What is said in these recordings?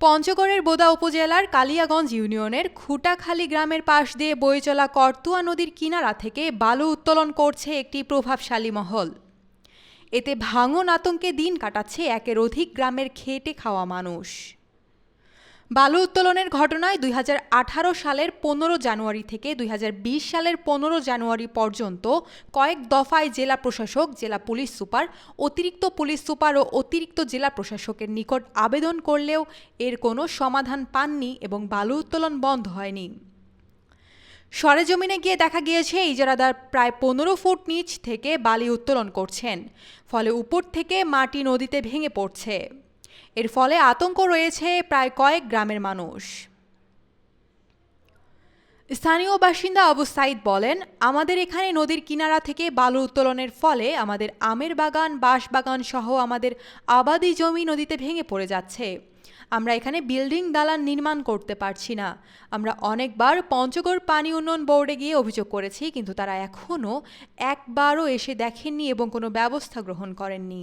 পঞ্চগড়ের বোদা উপজেলার কালিয়াগঞ্জ ইউনিয়নের খুটাখালী গ্রামের পাশ দিয়ে বয়ে চলা করতুয়া নদীর কিনারা থেকে বালু উত্তোলন করছে একটি প্রভাবশালী মহল। এতে ভাঙন আতঙ্কে দিন কাটাচ্ছে একের অধিক গ্রামের খেটে খাওয়া মানুষ। বালু উত্তোলনের ঘটনায় 2018 সালের 15 জানুয়ারি থেকে 2020 সালের 15 জানুয়ারি পর্যন্ত কয়েক দফায় জেলা প্রশাসক, জেলা পুলিশ সুপার, অতিরিক্ত পুলিশ সুপার ও অতিরিক্ত জেলা প্রশাসকের নিকট আবেদন করলেও এর কোনো সমাধান পাননি এবং বালু উত্তোলন বন্ধ হয়নি। সরেজমিনে গিয়ে দেখা গিয়েছে ইজারাদার প্রায় 15 ফুট নিচ থেকে বালি উত্তোলন করছেন, ফলে উপর থেকে মাটি নদীতে ভেঙে পড়ছে। এর ফলে আতঙ্ক রয়েছে প্রায় কয়েক গ্রামের মানুষ। স্থানীয় বাসিন্দা আবু সাইদ বলেন, আমাদের এখানে নদীর কিনারা থেকে বালু উত্তোলনের ফলে আমাদের আমের বাগান, বাঁশ বাগান সহ আমাদের আবাদি জমি নদীতে ভেঙে পড়ে যাচ্ছে। আমরা এখানে বিল্ডিং দালান নির্মাণ করতে পারছি না। আমরা অনেকবার পঞ্চগড় পানি উন্নয়ন বোর্ডে গিয়ে অভিযোগ করেছি, কিন্তু তারা এখনও একবারও এসে দেখেননি এবং কোনো ব্যবস্থা গ্রহণ করেননি।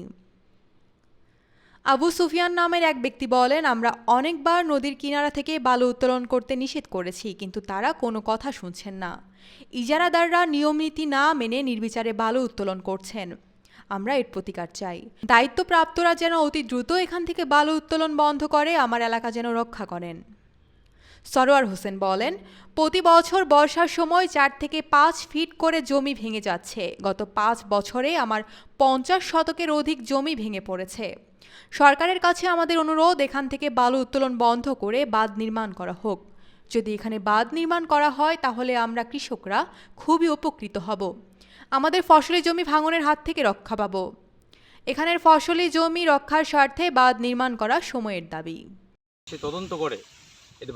আবু সুফিয়ান নামের এক ব্যক্তি বলেন, আমরা অনেকবার নদীর কিনারা থেকে বালু উত্তোলন করতে নিষেধ করেছি, কিন্তু তারা কোনো কথা শুনছেন না। ইজারাদাররা নিয়মনীতি না মেনে নির্বিচারে বালু উত্তোলন করছেন। আমরা এর প্রতিকার চাই। দায়িত্বপ্রাপ্তরা যেন অতি দ্রুত এখান থেকে বালু উত্তোলন বন্ধ করে আমার এলাকা যেন রক্ষা করেন। সরোয়ার হোসেন বলেন, প্রতি বছর বর্ষার সময় 4 থেকে 5 ফিট করে জমি ভেঙে যাচ্ছে। গত 5 বছরে আমার 50 শতকের অধিক জমি ভেঙে পড়েছে। সরকারের কাছে আমাদের অনুরোধ, এখান থেকে বালু উত্তোলন বন্ধ করে বাঁধ নির্মাণ করা হোক। যদি এখানে বাঁধ নির্মাণ করা হয় তাহলে আমরা কৃষকরা খুবই উপকৃত হব। আমাদের ফসলি জমি ভাঙনের হাত থেকে রক্ষা পাব। এখানের ফসলি জমি রক্ষার স্বার্থে বাঁধ নির্মাণ করা সময়ের দাবি। সে তদন্ত করে এটা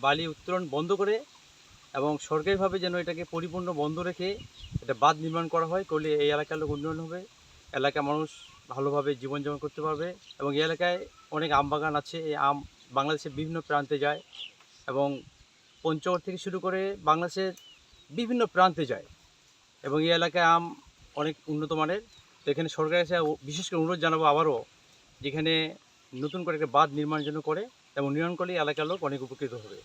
বালি উত্তোলন বন্ধ করে এবং সরকারিভাবে যেন এটাকে পরিপূর্ণ বন্ধ রেখে এটা বাঁধ নির্মাণ করা হয়, করলে এই এলাকার লোক উন্নয়ন হবে, এলাকার মানুষ ভালোভাবে জীবনযাপন করতে পারবে। এবং এই এলাকায় অনেক আম বাগান আছে, এই আম বাংলাদেশের বিভিন্ন প্রান্তে যায় এবং পঞ্চগড় থেকে শুরু করে বাংলাদেশের বিভিন্ন প্রান্তে যায় এবং এই এলাকায় আম অনেক উন্নত মানের। তো এখানে সরকারের কাছে বিশেষ করে অনুরোধ জানাবো আবারও, যেখানে নতুন করে একটা বাঁধ নির্মাণের জন্য করে এবং নির্মাণ করলে এলাকার লোক অনেক উপকৃত হবে।